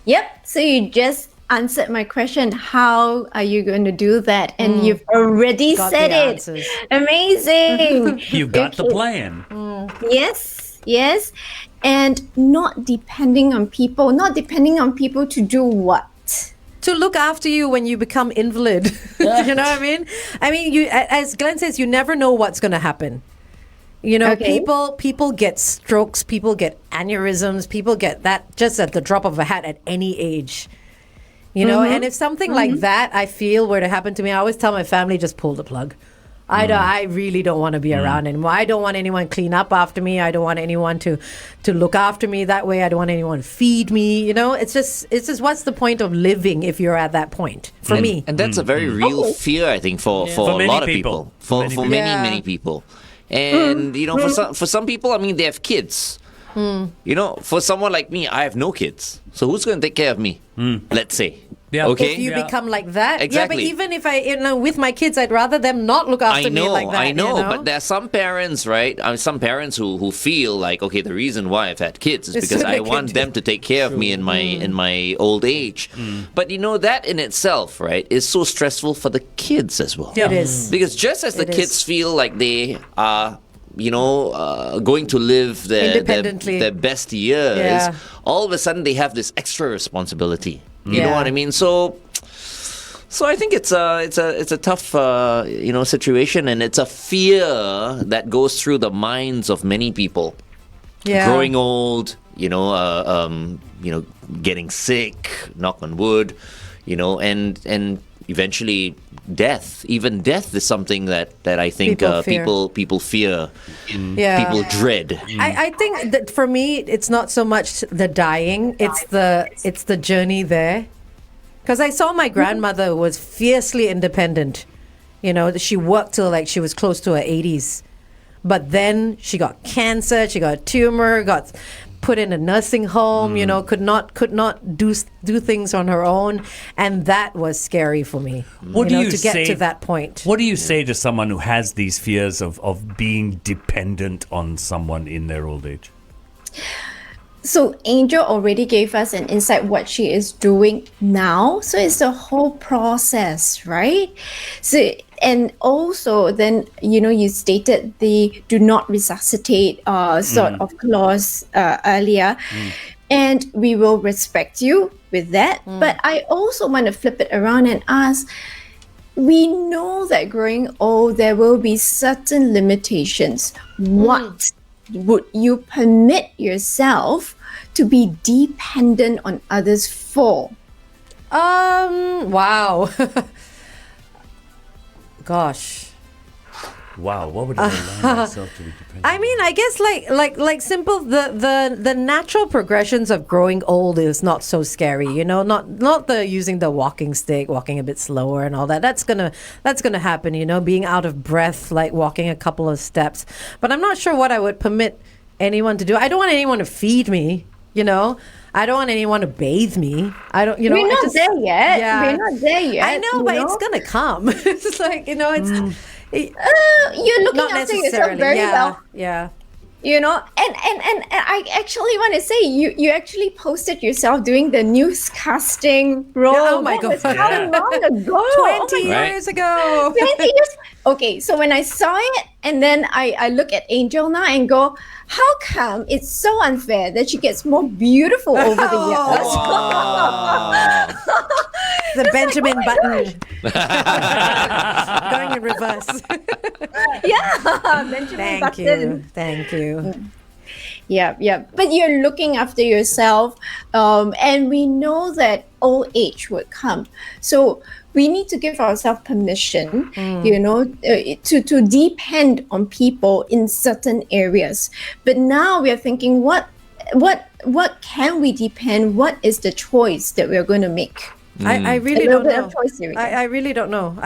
Yep. So you just answered my question. How are you going to do that? And you've already Got said the it. answers. Amazing. You got the Okay. plan. Yes. And not depending on people to do what? To look after you when you become invalid. You know what I mean? I mean, as Glenn says, you never know what's going to happen. Okay. People get strokes, people get aneurysms, people get that just at the drop of a hat at any age. And if something like that, I feel, were to happen to me, I always tell my family, just pull the plug. I really don't want to be around anymore. I don't want anyone clean up after me. I don't want anyone to look after me that way. I don't want anyone to feed me. It's just what's the point of living if you're at that point for me? And that's a very real fear, I think, for a many lot of people. people. For many, Yeah. many people. And, for some people, I mean, they have kids. For someone like me, I have no kids. So who's going to take care of me? Let's say. Yeah. Okay. If you become like that, Exactly. Yeah. But even if I, with my kids, I'd rather them not look after me like that. I know, but there are some parents, right? Some parents who feel like, okay, the reason why I've had kids is It's because so I they want can them to take care of me in my old age. But that in itself, right, is so stressful for the kids as well. Yeah. It is. Because just as the It kids is. feel like they are, going to live Independently. their best years, Yeah. all of a sudden they have this extra responsibility. You Yeah. know what I mean? So I think it's a tough situation, and it's a fear that goes through the minds of many people. Yeah. Growing old, getting sick, knock on wood, and eventually death. Even death is something that I think People fear. people fear, Yeah. people dread. I think that for me, it's not so much the dying; it's the journey there. Because I saw my grandmother was fiercely independent. She worked till like she was close to her 80s, but then she got cancer. She got a tumor. Got put in a nursing home. Could not do things on her own, and that was scary for me. What do you to get say to that point? What do you say to someone who has these fears of being dependent on someone in their old age? So Angel already gave us an insight what she is doing now. So it's the whole process, right? So, and also then, you stated the do not resuscitate sort of clause earlier. And we will respect you with that. But I also want to flip it around and ask, we know that growing old, there will be certain limitations. What would you permit yourself to be dependent on others for? Wow. Gosh. Wow, what would I allow myself to be dependent I mean, I guess like simple. The natural progressions of growing old is not so scary, you know. Not the using the walking stick, walking a bit slower and all that. That's gonna happen, you know. Being out of breath, like walking a couple of steps. But I'm not sure what I would permit anyone to do. I don't want anyone to feed me, you know. I don't want anyone to bathe me. I don't, you know. We're not there yet. Yeah. We're not there yet. I know, but it's gonna come. It's like, you know, it's. You're looking Not after yourself necessarily. very Yeah, well. yeah. You know, and I actually want to say you actually posted yourself doing the newscasting role. Yeah, oh my That was God. how Yeah. long ago? 20 years ago. 20 years. Okay, so when I saw it, and then I look at Angel now and go, how come it's so unfair that she gets more beautiful over the years? The Benjamin oh my button. Going in reverse. Yeah, Benjamin Button. Thank you. Yeah. But you're looking after yourself, and we know that old age would come. So we need to give ourselves permission, you know, to depend on people in certain areas. But now we are thinking, what can we depend? What is the choice that we're going to make? I really A little don't bit know. of choice here. I really don't know.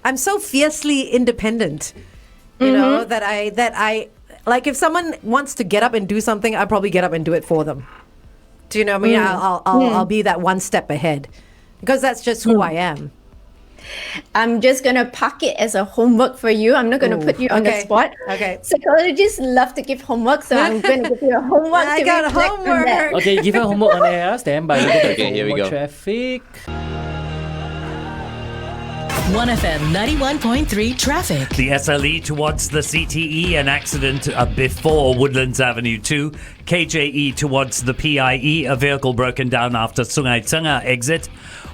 I'm so fiercely independent, you know, that I like if someone wants to get up and do something, I'll probably get up and do it for them. Do you know what I mean? I'll be that one step ahead because that's just who I am. I'm just going to park it as a homework for you. I'm not going to put you on the okay. spot. Okay. Psychologists love to give homework, so I'm going to give you a homework. I to got reflect on that. homework. Okay, give her homework on air. Stand by. Okay, here we go. Traffic. 1FM 91.3 traffic. The SLE towards the CTE, an accident before Woodlands Avenue 2. KJE towards the PIE, a vehicle broken down after Sungai Tengah exit.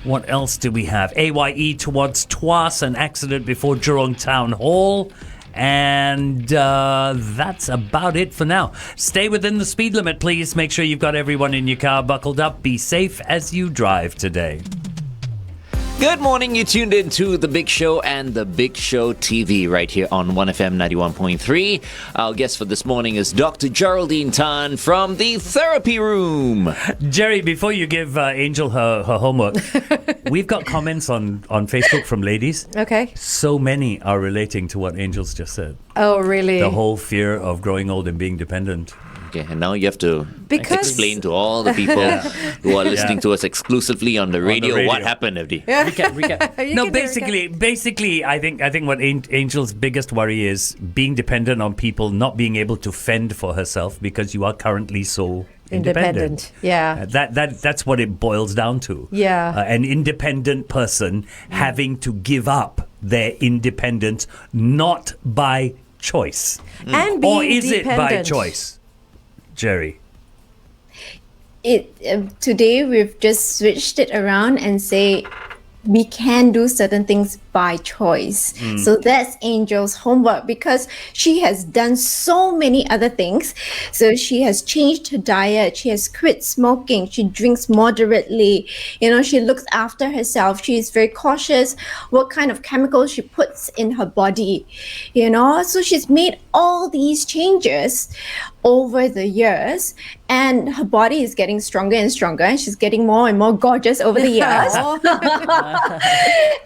What else do we have? AYE towards Tuas, an accident before Jurong Town Hall. And that's about it for now. Stay within the speed limit, please. Make sure you've got everyone in your car buckled up. Be safe as you drive today. Good morning. You tuned in to The Big Show and The Big Show TV right here on 1FM 91.3. Our guest for this morning is Dr. Geraldine Tan from the Therapy Room. Jerry, before you give Angel her homework, we've got comments on Facebook from ladies. Okay. So many are relating to what Angel's just said. Oh, really? The whole fear of growing old and being dependent. Okay, and now you have to Because- explain to all the people who are listening to us exclusively on the radio, radio. what happened, FD. Recap. You No, can do it, basically, I think what Angel's biggest worry is being dependent on people, not being able to fend for herself because you are currently so independent. Yeah. That's what it boils down to. Yeah. An independent person having to give up their independence not by choice. And being Or is it by dependent. choice? Jerry. Today we've just switched it around and say we can do certain things by choice. So that's Angel's homework because she has done so many other things. So she has changed her diet. She has quit smoking. She drinks moderately. You know, she looks after herself. She is very cautious what kind of chemicals she puts in her body. You know, so she's made all these changes over the years and her body is getting stronger and stronger and she's getting more and more gorgeous over the years.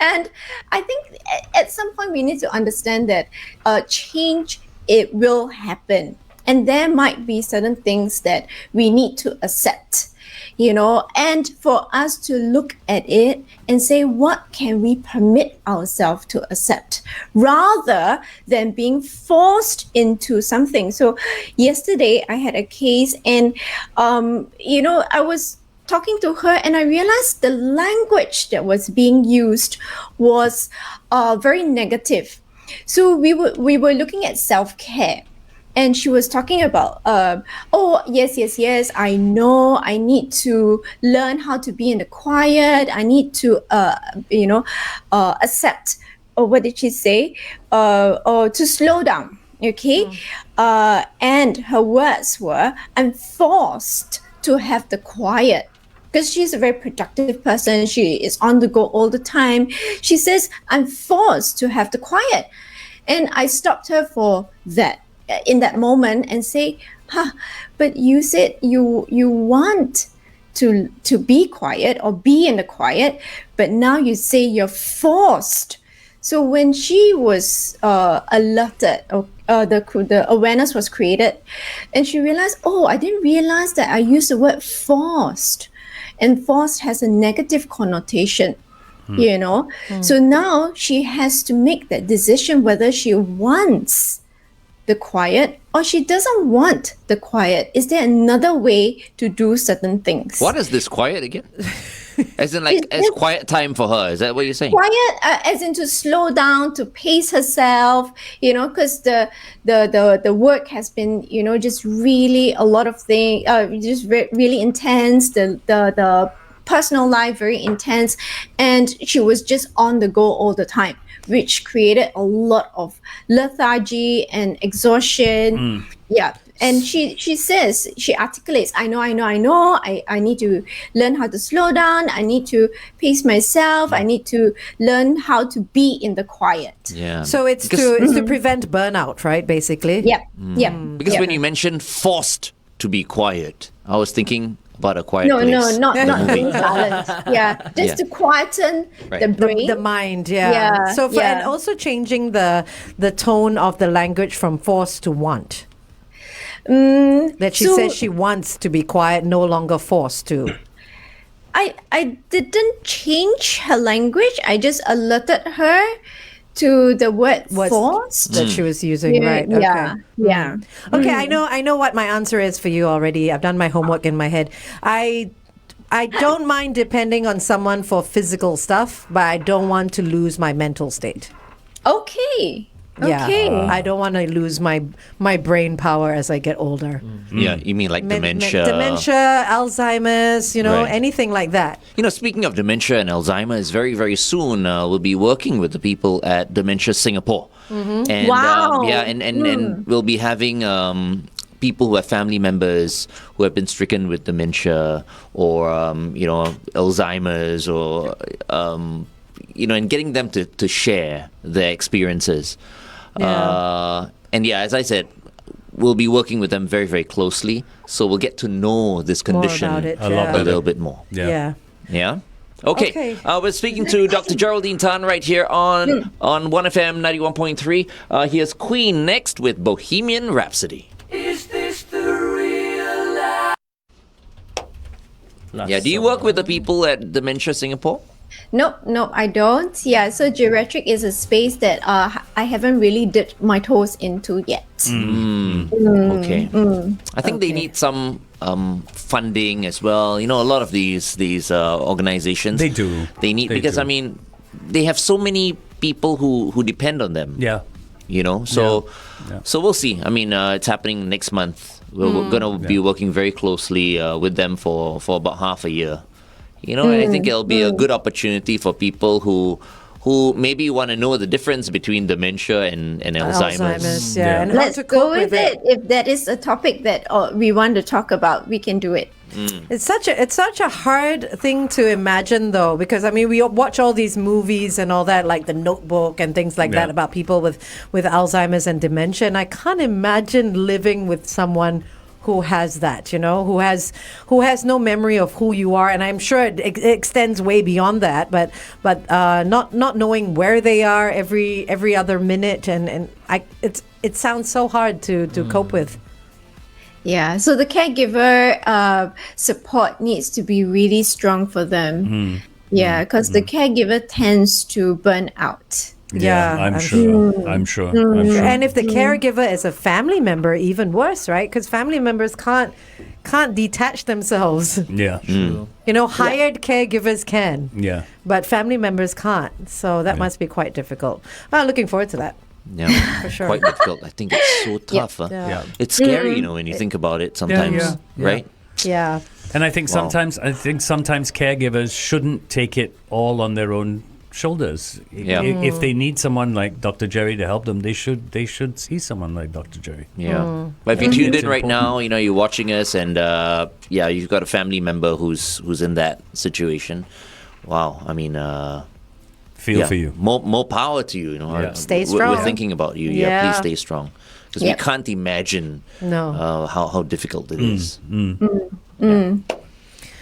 And I think at some point we need to understand that change, it will happen. And there might be certain things that we need to accept, you know, and for us to look at it and say, what can we permit ourselves to accept rather than being forced into something. So yesterday I had a case and, you know, I was talking to her and I realized the language that was being used was very negative. So we were looking at self-care and she was talking about, oh, yes, I know I need to learn how to be in the quiet. I need to, accept, or what did she say? Or to slow down, okay? And her words were, I'm forced to have the quiet. Because she's a very productive person. She is on the go all the time. She says, I'm forced to have the quiet. And I stopped her for that in that moment and say, but you said you want to be quiet or be in the quiet, but now you say you're forced. So when she was alerted, or the awareness was created, and she realized, I didn't realize that I used the word forced, and forced has a negative connotation. So now she has to make that decision whether she wants the quiet or she doesn't want the quiet. Is there another way to do certain things? What is this quiet again? As in, like, as quiet time for her. Is that what you're saying? Quiet, as in to slow down, to pace herself, because the work has been, just really a lot of things, just really intense. The personal life very intense, and she was just on the go all the time, which created a lot of lethargy and exhaustion. And she says, she articulates, I know, I need to learn how to slow down, I need to pace myself, I need to learn how to be in the quiet. So it's to prevent burnout, right, basically? Because when you mentioned forced to be quiet, I was thinking about A Quiet Place. No, not movie. being silent. Just to quieten the brain, the mind. So and also changing the tone of the language from forced to want. That she says she wants to be quiet, no longer forced to. I didn't change her language. I just alerted her to the word forced that she was using, right? Okay. Okay, I know what my answer is for you already. I've done my homework in my head. I don't mind depending on someone for physical stuff, but I don't want to lose my mental state. Okay. I don't want to lose my brain power as I get older. Yeah, you mean like dementia? Dementia, Alzheimer's, anything like that. Speaking of dementia and Alzheimer's, very, very soon we'll be working with the people at Dementia Singapore. And, wow. And we'll be having people who have family members who have been stricken with dementia or, Alzheimer's or, and getting them to share their experiences. As I said, we'll be working with them very, very closely, so we'll get to know this condition a little bit more. Yeah. Okay. We're speaking to Dr. Geraldine Tan right here on 1FM 91.3. Here's Queen next with Bohemian Rhapsody. Is this the real life? Do you work with the people at Dementia Singapore? Nope, I don't. So geriatric is a space that I haven't really dipped my toes into yet. Okay. I think they need some funding as well. A lot of these organizations. They do. They need because they have so many people who depend on them. So we'll see. It's happening next month. We're going to be working very closely with them for about half a year. I think it'll be a good opportunity for people who maybe want to know the difference between dementia and Alzheimer's. And let's go with it. If that is a topic that we want to talk about, we can do it. It's such a hard thing to imagine, though, because we watch all these movies and all that, like The Notebook and things like that about people with Alzheimer's and dementia, and I can't imagine living with someone who has that, who has no memory of who you are, and I'm sure it extends way beyond that. But not knowing where they are every other minute, and it sounds so hard to cope with. So the caregiver support needs to be really strong for them. Because the caregiver tends to burn out. I'm sure. And if the caregiver is a family member, even worse, right? Because family members can't detach themselves. Hired caregivers can. But family members can't. So that must be quite difficult. I'm looking forward to that. For sure. Quite difficult. I think it's so tough. It's scary, when you think about it sometimes, right? Yeah. And I think sometimes caregivers shouldn't take it all on their own shoulders. If they need someone like Dr. Jerry to help them, they should see someone like Dr. Jerry. But if you tuned in right now, you're watching us, and you've got a family member who's in that situation. Wow, Feel for you. More power to you. Yeah. Stay We're strong. thinking about you. Yeah. Please stay strong. Because we can't imagine how difficult it is.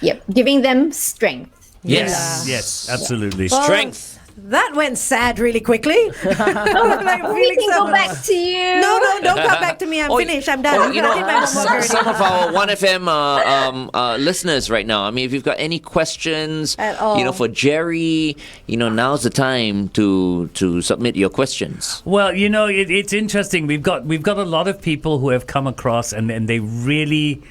Yep, giving them strength. Yes, absolutely. Strength. That went sad really quickly. I'm We feeling can so go back to you. No, don't come back to me. I'm finished. I'm done. You know, I did my homework already. some of our 1FM listeners right now, I mean, if you've got any questions, At all. for Jerry, now's the time to submit your questions. Well, it's interesting. We've got a lot of people who have come across, and they really,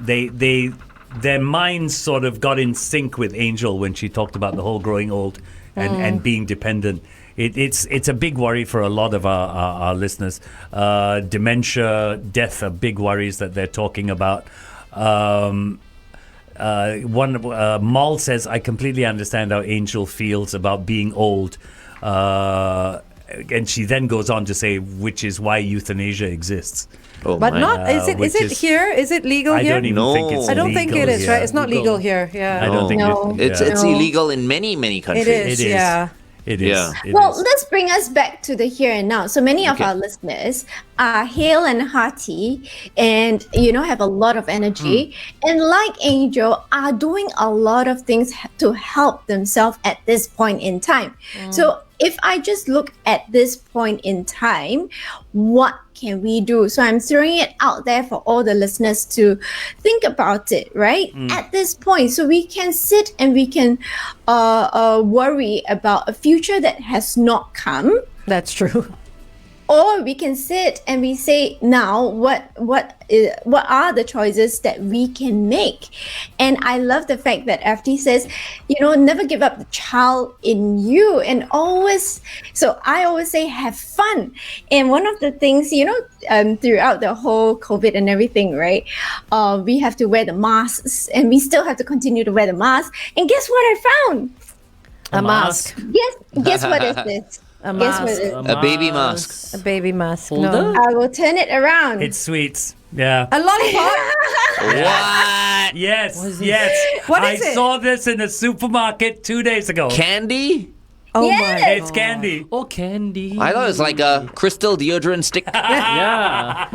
their minds sort of got in sync with Angel when she talked about the whole growing old and being dependent. It's a big worry for a lot of our listeners. Dementia, death are big worries that they're talking about. Mal says, I completely understand how Angel feels about being old. And she then goes on to say, which is why euthanasia exists. Oh, But my. not, is it here? Is it legal I here? don't even think it's I don't think legal it is, here. right? It's not legal here. Yeah. I don't think It's illegal in many countries. It is, yeah. It is. Yeah. It Well, is. let's bring us back to the here and now. So many of Okay. our listeners are hale and hearty and, have a lot of energy. And like Angel, are doing a lot of things to help themselves at this point in time. So if I just look at this point in time, what can we do? So I'm throwing it out there for all the listeners to think about it, right? At this point, so we can sit and we can worry about a future that has not come. That's true. Or we can sit and we say now what are the choices that we can make. And I love the fact that FD says, never give up the child in you, and I always say have fun. And one of the things, throughout the whole COVID and everything, right, we have to wear the masks, and we still have to continue to wear the mask. And guess what I found? A mask. Guess what is this? A Guess what mask. it is? A baby mask. A baby mask. Holder? No. I will turn it around. It's sweets. Yeah. A lollipop? What? Yes. Yes. What I is it? saw this in the supermarket 2 days ago. Candy? Oh Yes. my. It's candy. Oh, candy. I thought it was like a crystal deodorant stick. Yeah.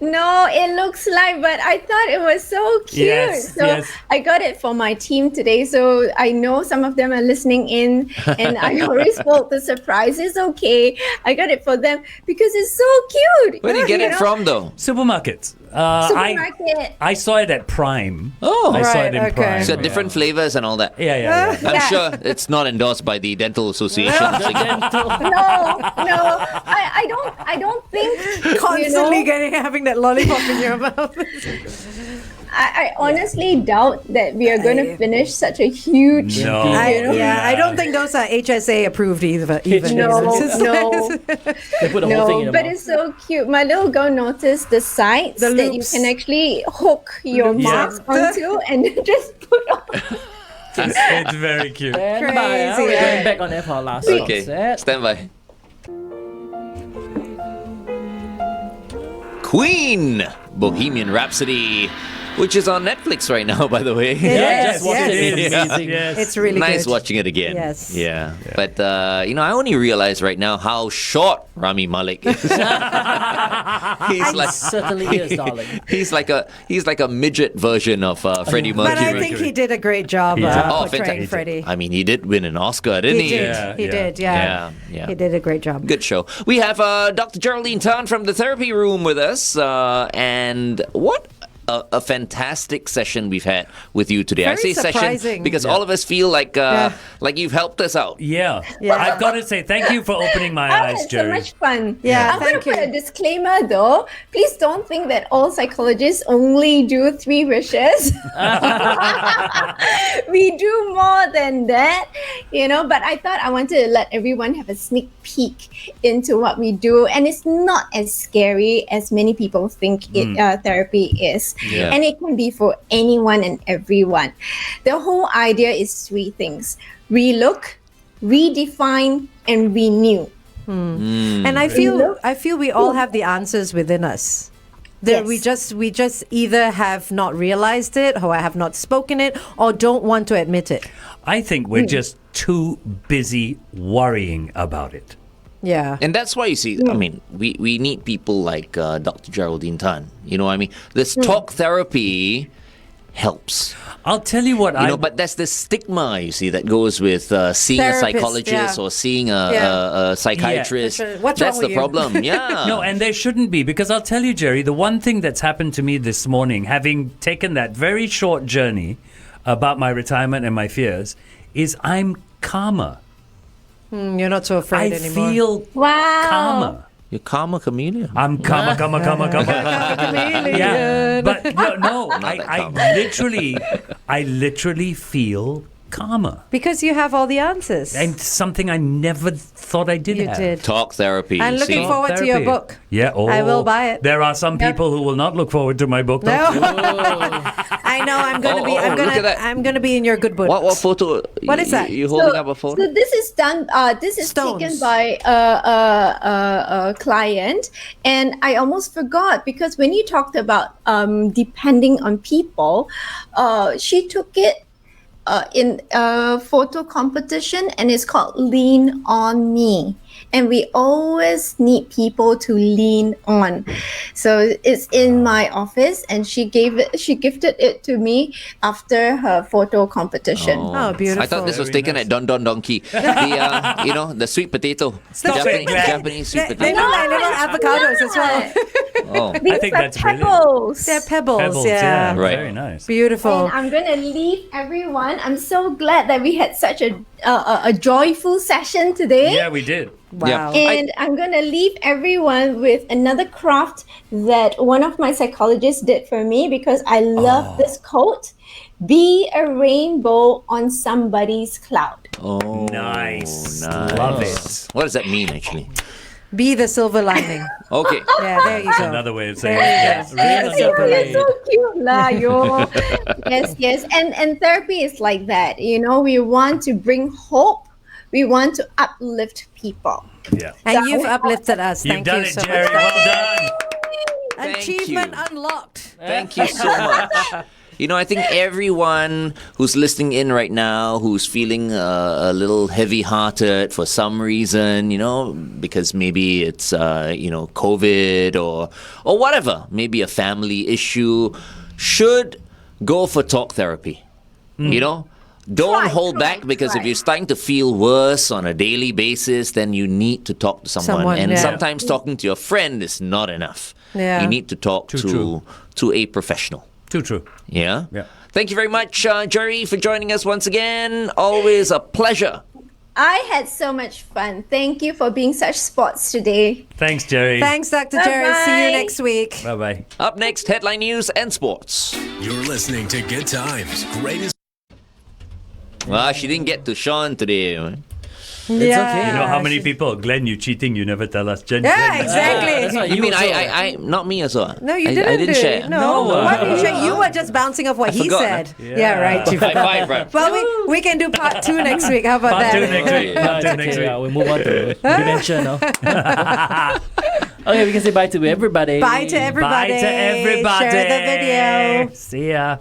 No, it looks like, but I thought it was so cute. Yes, So yes. I got it for my team today. So I know some of them are listening in, and I already spoke the surprise. It's okay. I got it for them because it's so cute. Where do you get it know? from, though? Supermarkets. Supermarket. I saw it at Prime. Oh. I saw it in Right, okay. Prime. It's got different flavors and all that. Yeah. I'm sure it's not endorsed by the Dental Association. No, I don't think Constantly having that lollipop in your mouth. I honestly doubt that we are going to finish such a huge. No. I don't think those are HSA approved either. No, It's- no. They put the whole thing in No, the but mouth. it's so cute. My little girl noticed the sides The that you loops. can actually hook your Yeah. mask onto and then just put on. It's very cute. Stand by, Crazy, We're eh? going back on air for our last Okay, set. stand by. Queen, Bohemian Rhapsody, which is on Netflix right now, by the way. Yeah, is, just watched it. It's yes. amazing. Yes. It's really Nice good. watching it again. Yes. Yeah. But, I only realized right now how short Rami Malek is. he's like Certainly is, darling. he's like a midget version of Freddie Mercury. But I think he did a great job portraying fantastic. Freddie. I mean, he did win an Oscar, didn't he? He did. Yeah, He yeah. did. Yeah. He did a great job. Good show. We have Dr. Geraldine Tan from the therapy room with us. And what a fantastic session we've had with you today. I Very say session surprising. because all of us feel like you've helped us out. Yeah. Yeah. I've got to say, thank you for opening my I eyes, had so Jerry. much fun. Yeah, I'm going to thank put you. a disclaimer though. Please don't think that all psychologists only do 3 wishes. We do more than that, but I thought I wanted to let everyone have a sneak peek into what we do. And it's not as scary as many people think therapy is. Yeah. And it can be for anyone and everyone. The whole idea is 3 things: relook, redefine, and renew. And I feel we all have the answers within us. We just either have not realized it, or have not spoken it, or don't want to admit it. I think we're just too busy worrying about it. Yeah. And that's why you see, I mean, we need people like Dr. Geraldine Tan. You know what I mean? This talk therapy helps. I'll tell you what but there's this stigma, you see, that goes with seeing a psychologist or seeing a psychiatrist. Yeah. What's that's wrong the with you? problem. Yeah. No, and there shouldn't be, because I'll tell you, Jerry, the one thing that's happened to me this morning, having taken that very short journey about my retirement and my fears, is I'm calmer. You're not so afraid I anymore. feel calmer. You're calmer chameleon. I'm calmer. Chameleon. Yeah, but no, that I literally feel calmer. Because you have all the answers. And something I never thought I did You have. did. Talk therapy. I'm looking see? forward to your book. Yeah, I will buy it. There are some people who will not look forward to my book. No. I know. I'm gonna be. look at that. I'm gonna be in your good books. What photo? What is that? You holding up a photo? So this is done. This is Stones. taken by a client, and I almost forgot because when you talked about depending on people, she took it in a photo competition, and it's called Lean on Me. And we always need people to lean on. So it's in my office, and she gifted it to me after her photo competition. Oh, beautiful. I thought this was Very taken nice. at Don Don Donkey. The the sweet potato. Japanese sweet They potato. look like little avocados as well. Oh. These think are that's brilliant. pebbles. They're pebbles. Pebbles, yeah. Right. Very nice. Beautiful. And I'm gonna leave everyone. I'm so glad that we had such a joyful session today. Yeah, we did. Wow. And I'm going to leave everyone with another craft that one of my psychologists did for me because I love this quote. Be a rainbow on somebody's cloud. Oh, Nice. Love it. What does that mean, actually? Be the silver lining. Okay. Yeah, there you go. Another way of saying There it. you Yeah. go. Rain on your You're parade. so cute, lah, yo. Yes. And therapy is like that. You know, we want to bring hope. We want to uplift people. Yeah. And you've uplifted us. You've Thank done you it, so Jerry. much. Well done. Thank Achievement you. unlocked. Thank you so much. You know, I think everyone who's listening in right now, who's feeling a little heavy-hearted for some reason, because maybe it's, COVID or whatever, maybe a family issue, should go for talk therapy. Don't hold back, because if you're starting to feel worse on a daily basis, then you need to talk to someone. And yeah. sometimes talking to your friend is not enough. Yeah. You need to talk True. to a professional. Too true. Yeah? Yeah. Thank you very much, Jerry, for joining us once again. Always a pleasure. I had so much fun. Thank you for being such sports today. Thanks, Jerry. Thanks, Dr. Jerry. See you Bye-bye. next week. Bye-bye. Up next, headline news and sports. You're listening to Good Times, greatest. Well, she didn't get to Sean today. It's okay. You know how many people, Glenn, you cheating, you never tell us. Jen, Yeah, Glenn, exactly. That's what You mean also- I not me as well? No, you I didn't. didn't do share. it. No. Why did you share? You were just bouncing off what he forgot, said. huh? Yeah, right. You High forgot. five, right? Well, we can do part 2 next week. How about Part that? two next week. Yeah, Part it's two next okay. week. Yeah, we move on to dementia now. Okay, we can say bye to everybody. Bye to everybody. Bye to everybody. Share the video. See ya.